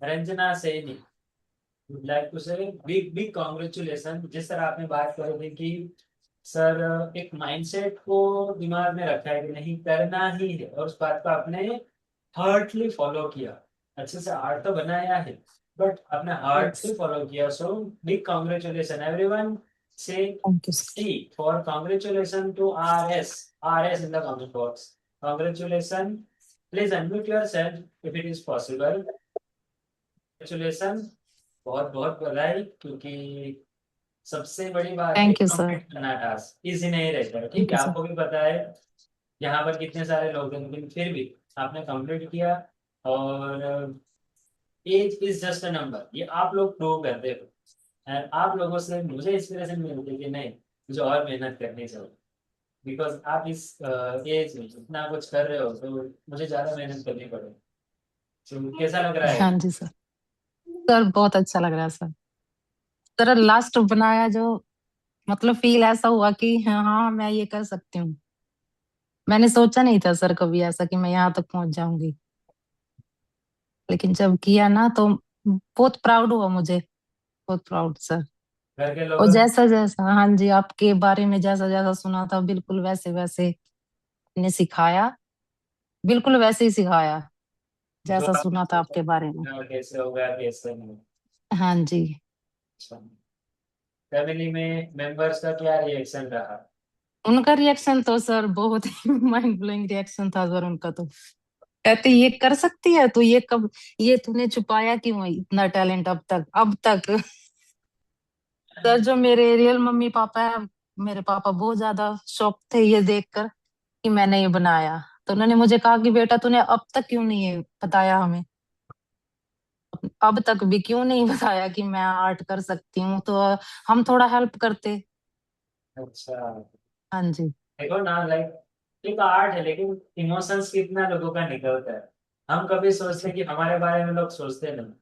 Ranjana Saini, would like to say big big congratulation. जिस तरह आपने बात करी थी कि सर एक माइंडसेट को दिमाग में रखा है कि नहीं करना ही है, और उस बात को आपने हार्टली फॉलो किया। अच्छे से आर्ट तो बनाया है, बट आपने यस। हार्टली फॉलो किया। So big congratulation everyone. Say thank you C sir. for congratulations to RS. RS in the comment box. Congratulations. Please unmute yourself if it is possible. Congratulations. बहुत बहुत बधाई, क्योंकि सबसे बड़ी बात है थैंक यू सर। कंप्लीट करना task easy नहीं रहता है। ठीक थैंक है, यू सर। आपको भी पता है यहाँ पर कितने सारे लोग हैं, लेकिन फिर भी आपने कंप्लीट किया। और age is just a number, ये आप लोग प्रूव करते हो। एंड आप लोगों से मुझे इंस्पिरेशन मिलती है कि नहीं, मुझे और मेहनत करनी चाहिए। बिकॉज आप इस एज में इतना कुछ कर रहे हो, तो मुझे ज्यादा मेहनत करनी पड़ेगी। तो कैसा लग रहा है? हाँ जी सर। सर बहुत अच्छा लग रहा है सर। सर लास्ट बनाया जो, मतलब फील ऐसा हुआ कि हाँ हाँ मैं ये कर सकती हूँ। मैंने सोचा नहीं था सर कभी ऐसा कि मैं यहाँ तक पहुंच जाऊंगी, लेकिन जब किया ना तो बहुत प्राउड हुआ मुझे। बहुत प्राउड सर। घर के और लोगों ने जैसा जैसा, हाँ जी, आपके बारे में जैसा जैसा सुना था बिल्कुल वैसे वैसे ने सिखाया। बिल्कुल वैसे ही सिखाया जो जैसा आपने सुना था सोचा आपके बारे में। कैसे होगा कैसे नहीं। हाँ जी। अच्छा, फैमिली में मेंबर्स का क्या रिएक्शन रहा? उनका रिएक्शन तो सर बहुत ही माइंड ब्लोइंग रिएक्शन था सर उनका तो। कहते ये कर सकती है तो ये कब, ये तूने छुपाया क्यों है इतना टैलेंट अब तक। सर जो मेरे रियल मम्मी पापा है, मेरे पापा बहुत ज्यादा शॉक थे ये देखकर कि मैंने ये बनाया। तो उन्होंने मुझे कहा कि बेटा तूने अब तक क्यों नहीं ये बताया हमें, अब तक भी क्यों नहीं बताया कि मैं आर्ट कर सकती हूँ, तो हम थोड़ा हेल्प करते। अच्छा, हाँ जी। देखो ना, लाइक एक आर्ट है, लेकिन इमोशंस कितना लोगों का निकलता है। हम कभी सोचते जी। हैं कि हमारे बारे में लोग सोचते नहीं,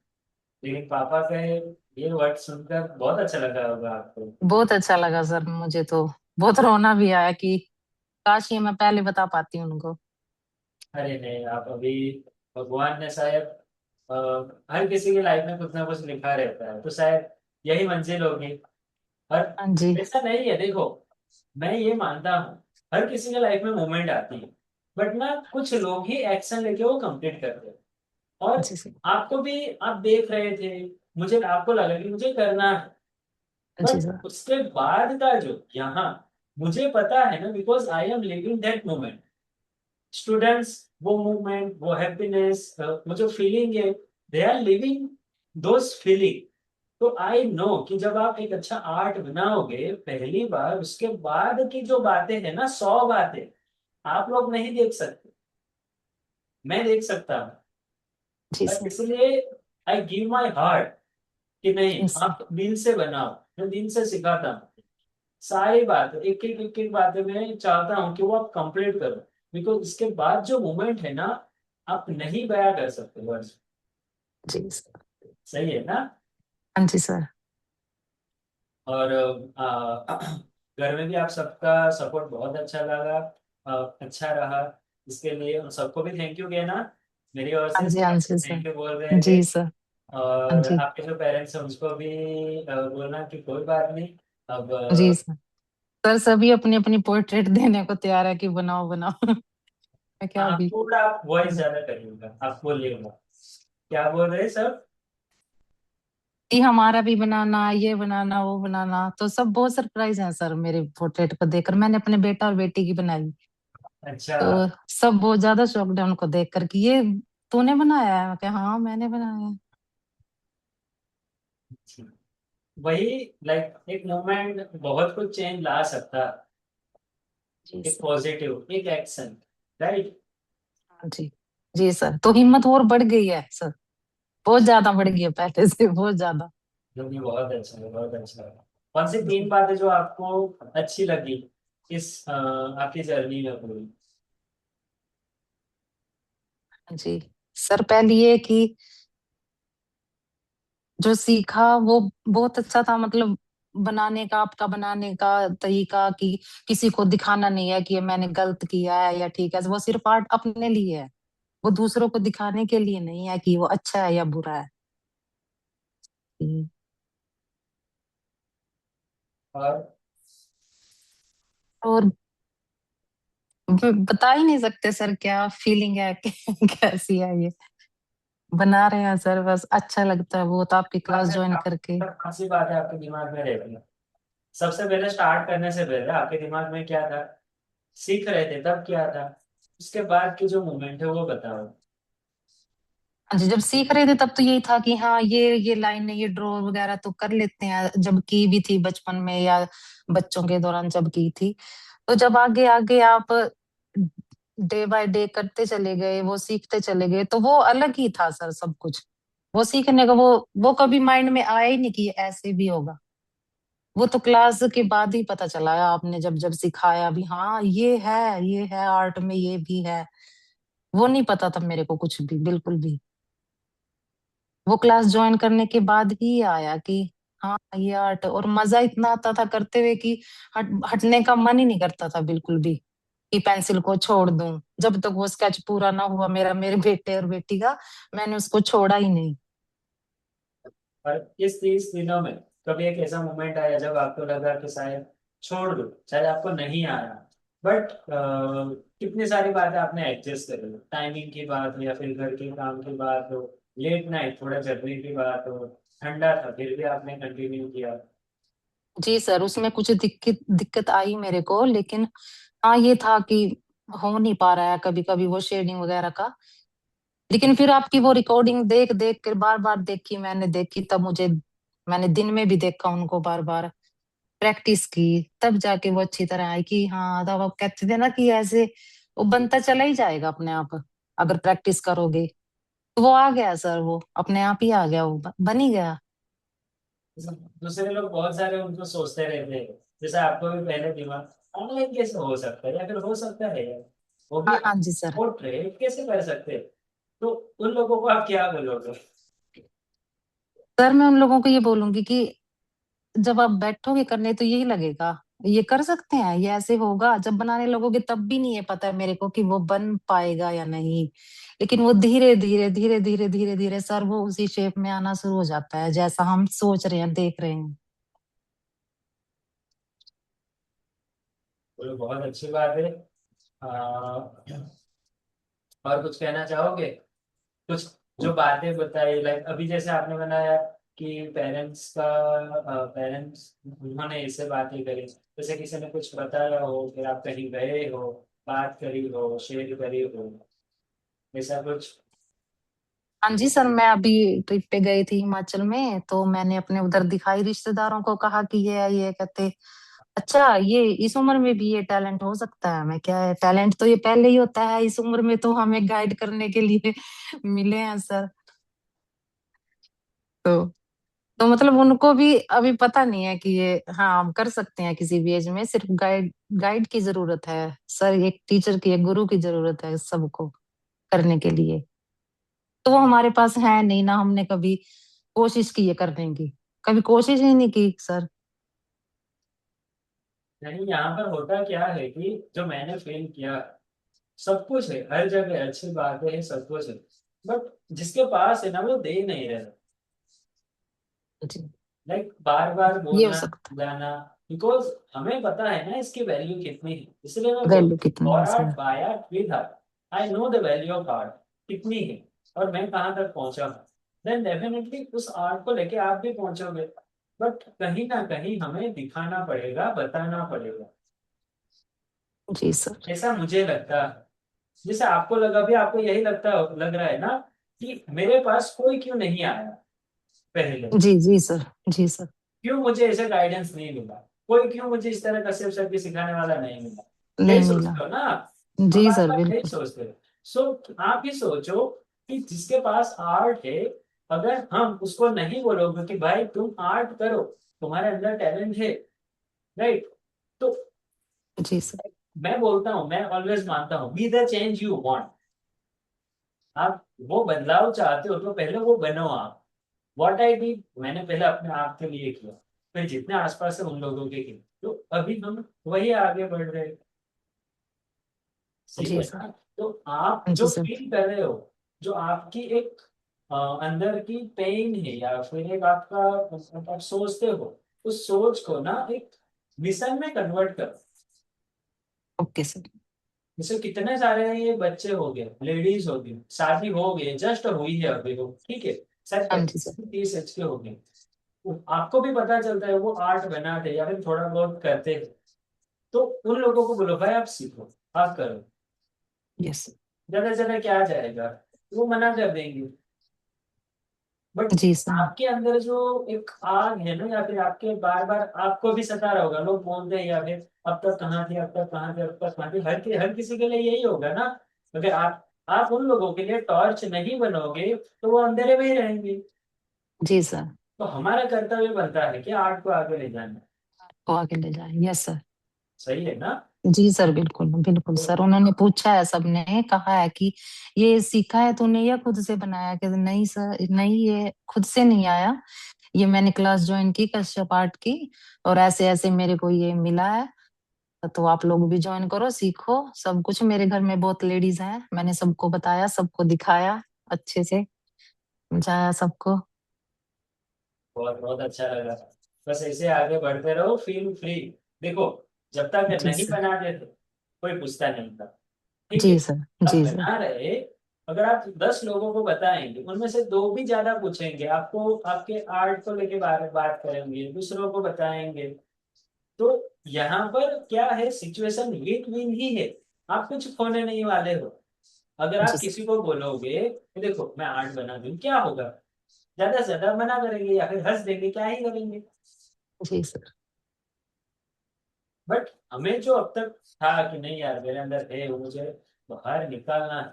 लेकिन पापा का ये वर्ड सुनकर बहुत अच्छा लगा होगा आपको। बहुत अच्छा लगा सर मुझे तो। बहुत रोना भी आया कि काश ये मैं पहले बता पाती उनको। अरे नहीं, आप अभी, भगवान ने शायद अ, हर किसी की लाइफ में कुछ ना कुछ लिखा रहता है, तो शायद यही मंजिल होगी। और हाँ जी। ऐसा नहीं है, देखो, मैं ये मानता हूँ हर किसी के लाइफ में मोमेंट आती है, बट ना कुछ लोग ही एक्शन लेके वो कंप्लीट करते हैं। और जी सर। आपको भी, आप देख रहे थे, मुझे आपको लगा कि मुझे करना है, जी बट सर। उसके बाद का जो यहाँ, मुझे पता है ना, because I am living that moment. Students वो मूवमेंट, वो हैप्पीनेस, वो जो फीलिंग है, they are living those feeling. तो आई नो कि जब आप एक अच्छा आर्ट बनाओगे पहली बार, उसके बाद की जो बातें हैं ना, 100 बातें आप लोग नहीं देख सकते, मैं देख सकता हूँ। जी और सर। इसलिए आई गिव माई हार्ट कि नहीं, यस सर। आप दिल से बनाओ। मैं दिल से सिखाता हूँ सारी बात, एक एक बातें मैं चाहता हूँ कि वो आप कंप्लीट करो। बिकॉज इसके बाद जो मोमेंट है ना, आप नहीं बयां कर सकते वर्ड्स। जी सर। सही है ना? हाँ जी सर। और घर में भी आप सबका सपोर्ट बहुत अच्छा लगा, अच्छा रहा। इसके लिए उन सबको भी थैंक यू कहना, मेरी ओर हाँ से जी। हाँ सब जी सर। थैंक यू बोल रहे थे। जी सर। हाँ और जी। आपके जो पेरेंट्स हैं उसको भी बोलना कि कोई बात नहीं। अब जी सर। सर सभी अपनी अपनी पोर्ट्रेट देने को तैयार है कि बनाओ बनाओ। मैं क्या हाँ, अभी थोड़ा वॉइस ज्यादा करिएगा, आप बोलिएगा। क्या बोल रहे हैं सब? कि हमारा भी बनाना, ये बनाना, वो बनाना, तो सब बहुत सरप्राइज है सर मेरे पोर्ट्रेट को देखकर। मैंने अपने बेटा और बेटी की बनाई, अच्छा, तो सब बहुत ज्यादा शॉक्ड है उनको देखकर कि ये तूने बनाया है। मैं कहा हाँ मैंने बनाया है। वही, लाइक एक मोमेंट बहुत कुछ चेंज ला सकता है। जी एक सर। पॉजिटिव एक एक्शन, राइट? हाँ जी। जी सर, तो हिम्मत और बढ़ गई है सर। बहुत ज्यादा बढ़ गई है पहले से, बहुत ज्यादा। जो भी बहुत अच्छा है, बहुत अच्छा है। कौन सी तीन जी। बातें जो आपको अच्छी लगी इस आपकी जर्नी में पूरी? हाँ जी सर, पहली ये कि जो सीखा वो बहुत अच्छा था, मतलब बनाने का, आपका बनाने का तरीका कि किसी को दिखाना नहीं है कि ये मैंने गलत किया है या ठीक है। वो सिर्फ आर्ट अपने लिए है, वो दूसरों को दिखाने के लिए नहीं है कि वो अच्छा है या बुरा है। हम्म। और और बता ही नहीं सकते सर क्या फीलिंग है कैसी है ये। बना रहे हैं सर, बस अच्छा लगता है वो तो आपकी क्लास ज्वाइन करके। खासी बात है आपके दिमाग में रहती है। सबसे पहले स्टार्ट करने से पहले आपके दिमाग में क्या था, सीख रहे थे तब क्या था, उसके बाद की जो मोमेंट है वो बताओ। हाँ जी, जब सीख रहे थे तब तो यही था कि हाँ ये लाइन ये ड्रॉ वगैरह तो कर लेते हैं, जब की भी थी बचपन में या बच्चों के दौरान जब की थी। तो जब आगे आगे आप डे बाय डे करते चले गए, वो सीखते चले गए, तो वो अलग ही था सर सब कुछ। वो सीखने का वो कभी माइंड में आया ही नहीं कि ये ऐसे भी होगा। वो तो क्लास के बाद ही पता चला है, आपने जब जब सिखाया भी हाँ ये है आर्ट में ये भी है। वो नहीं पता था मेरे को कुछ भी, बिल्कुल भी। वो क्लास ज्वाइन करने के बाद ही आया कि हाँ ये आर्ट, और मजा इतना आता था करते हुए कि हटने का मन ही नहीं करता था बिल्कुल भी, कि पेंसिल को छोड़ दूं जब तक वो स्केच पूरा ना हुआ मेरा, मेरे बेटे और बेटी का। मैंने उसको छोड़ा ही नहीं। और इस 30 दिनों में कभी एक ऐसा मोमेंट आया जब आपको लगा कि शायद छोड़ दो, शायद आपको नहीं आया, बट कितनी सारी बातें आपने एडजस्ट कर ली, टाइमिंग की बात हो या फिर घर के काम की बात हो, लेट नाइट थोड़ा जगने की बात हो, ठंडा था फिर भी आपने कंटिन्यू किया। जी सर, उसमें कुछ दिक्कत दिक्कत आई मेरे को, लेकिन हाँ ये था कि हो नहीं पा रहा है कभी कभी वो शेडिंग वगैरह का। लेकिन फिर आपकी वो रिकॉर्डिंग देख देख कर बार बार देखी, मैंने देखी तब मुझे, मैंने दिन में भी देखा उनको बार बार, प्रैक्टिस की, तब जाके वो अच्छी तरह आई कि हाँ, तब आप कहते थे ना कि ऐसे वो बनता चला ही जाएगा अपने आप अगर प्रैक्टिस करोगे। तो वो आ गया सर, वो अपने आप ही आ गया, वो बन ही गया। दूसरे लोग बहुत सारे उनको सोचते रहते हैं, जैसे आपको भी पहले दिमाग ऑनलाइन कैसे हो सकता है या फिर हो सकता है यार, वो भी हाँ हाँ जी सर। पोर्ट्रेट कैसे कर सकते हैं। तो उन लोगों को आप क्या बोलोगे। सर मैं उन लोगों को ये बोलूंगी कि जब आप बैठोगे करने तो यही लगेगा ये कर सकते हैं, ये ऐसे होगा। जब बनाने लगोगे तब भी नहीं है पता है मेरे को कि वो बन पाएगा या नहीं। लेकिन वो धीरे धीरे धीरे धीरे धीरे धीरे सर वो उसी शेप में आना शुरू हो जाता है जैसा हम सोच रहे हैं, देख रहे हैं। बोलो बहुत अच्छी बात है। और कुछ कहना चाहोगे, कुछ जो बातें बताई, लाइक अभी जैसे आपने बनाया कि पेरेंट्स उन्होंने इससे बातें करी, जैसे किसी ने कुछ बताया हो फिर आप कहीं गए हो, बात करी हो, शेयर करी हो, ऐसा कुछ। हाँ जी सर, मैं अभी ट्रिप पे गई थी हिमाचल में, तो मैंने अपने उधर दिखाई रिश्तेदारों को, कहा कि ये कहते अच्छा ये इस उम्र में भी ये टैलेंट हो सकता है। मैं क्या है, टैलेंट तो ये पहले ही होता है, इस उम्र में तो हमें गाइड करने के लिए मिले हैं सर। तो तो मतलब उनको भी अभी पता नहीं है कि ये हाँ हम कर सकते हैं किसी भी एज में, सिर्फ गाइड गाइड की जरूरत है सर, एक टीचर की, एक गुरु की जरूरत है सबको करने के लिए। तो वो हमारे पास है नहीं ना, हमने कभी कोशिश की है करने की, कभी कोशिश ही नहीं की सर। नहीं, यहाँ पर होता क्या है कि जो मैंने फील किया, सब कुछ है हर जगह, अच्छी बातें हैं, सब कुछ है, बट जिसके पास है ना वो दे नहीं रहे। जी, लाइक बार बार ये हो बोलना, सकता जाना, बिकॉज हमें पता है ना इसकी वैल्यू कितनी है, इसलिए मैं है, बोल, वैल्यू कितनी फॉर है art sir. By art with art, I know the value of art कितनी है, और मैं कहाँ तक पहुंचा हूँ। देन डेफिनेटली उस आर्ट को लेके आप भी पहुंचोगे, बट कहीं ना कहीं हमें दिखाना पड़ेगा, बताना पड़ेगा। जी सर। ऐसा मुझे लगता है। जैसे आपको लगा भी, आपको यही लगता लग रहा है ना कि मेरे पास कोई क्यों नहीं आया पहले, जी जी सर। जी सर। क्यों मुझे ऐसे गाइडेंस नहीं मिला, कोई क्यों मुझे इस तरह कश्यप सर भी सिखाने वाला नहीं मिला। यही नहीं मिला। सोचते हो ना आप जी बार सर बार यही बिल्कुल। सोचते हो। सो आप ही सोचो कि जिसके पास आर्ट है, अगर हम उसको नहीं बोलोगे कि भाई तुम आर्ट करो, तुम्हारे अंदर टैलेंट है, राइट, तो जी सर। मैं बोलता हूँ, मैं ऑलवेज मानता हूँ, be the change you want. आप वो बदलाव चाहते हो तो पहले वो बनो आप। व्हाट आई डिड, मैंने पहले अपने आप के लिए किया, फिर जितने आसपास है उन लोगों के किए, तो अभी हम वही आगे बढ़ रहे हैं। सही जी है सर। ना। तो आप जी जो सर। फील कर रहे हो, जो आपकी एक अंदर की पेन है या फिर एक आपका आप सोचते हो, उस सोच को ना एक मिशन में कन्वर्ट करो। Okay sir. जैसे कितने सारे ये बच्चे हो गए, लेडीज हो गई, शादी हो गई, जस्ट हुई है अभी वो, ठीक है, शायद हाँ जी सर। 25-30 एज के हो गए, तो आपको भी पता चलता है वो आर्ट बनाते या फिर थोड़ा बहुत करते हैं, तो उन लोगों को बोलो भाई आप सीखो, आप करो, यस। ज्यादा से ज्यादा क्या जाएगा, वो मना कर देंगे। But ji sir. आपके अंदर जो एक आग है ना, या फिर आपके बार बार आपको भी सता रहा होगा, लोग बोलते हैं या फिर अब तक कहाँ थे, अब तक कहाँ थे, अब तक कहाँ थे, हर किसी के लिए यही होगा ना। अगर आप उन लोगों के लिए टॉर्च नहीं बनोगे तो वो अंधेरे में ही रहेंगे। जी सर। तो हमारा कर्तव्य बनता है कि आर्ट को आगे ले जाना। को आगे ले जाए, यस सर। सही है ना। जी सर, बिल्कुल बिल्कुल तो सर। उन्होंने पूछा है, सबने कहा है कि ये सीखा है तूने या खुद से बनाया, कि नहीं सर, नहीं ये खुद से नहीं आया, ये मैंने क्लास ज्वाइन की कश्यप आर्ट की, और ऐसे ऐसे मेरे को ये मिला है, तो आप लोग भी ज्वाइन करो, सीखो सब कुछ। मेरे घर में बहुत लेडीज हैं, मैंने सबको बताया, सबको दिखाया, अच्छे से समझाया सबको। बहुत बहुत अच्छा लगा। बस ऐसे आगे बढ़ते रहो, फील फ्री। देखो, जब तक जी नहीं सर। बनाते थे कोई पूछता नहीं था, ठीक है। जी सर। अब जी सर। बना रहे, अगर आप 10 लोगों को बताएंगे, उनमें से दो भी ज्यादा पूछेंगे आपको, आपके आर्ट को लेके बारे बात करेंगे, दूसरों को बताएंगे, तो यहाँ पर क्या है, सिचुएशन विन विन ही है। आप कुछ खोने नहीं वाले हो। अगर जी आप सर। किसी को बोलोगे कि देखो मैं आर्ट बना दूं, क्या होगा, ज्यादा से ज्यादा मना करेंगे या फिर हंस देंगे, क्या ही करेंगे। जी सर। बट हमें जो अब तक था कि नहीं यार मेरे अंदर है, वो मुझे बाहर निकालना है,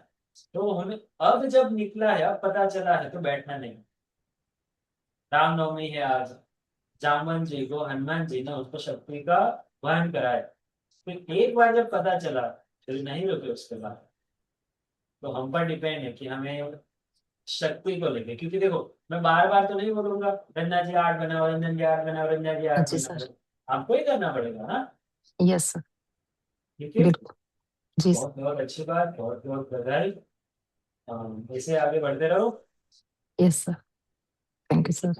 तो हमें अब जब निकला है, अब पता चला है, तो बैठना नहीं। रामनवमी है आज, जामवन जी को हनुमान जी ने उसको शक्ति का वहन कराया, फिर एक बार जब पता चला फिर नहीं रुके उसके बाद। तो हम पर डिपेंड है कि हमें शक्ति को लेके, क्योंकि देखो मैं बार बार तो नहीं बोलूंगा रंजना जी आर्ट बनाओ, रंजन जी आर्ट बनाओ, रंजना जी आर्ट जी सर। बनाओ, आपको ही करना पड़ेगा ना। Yes sir. ठीक है। बिल्कुल। जी सर। बहुत बहुत अच्छी बात, बहुत बहुत बधाई। ऐसे आगे बढ़ते रहो। Yes sir. Thank you sir.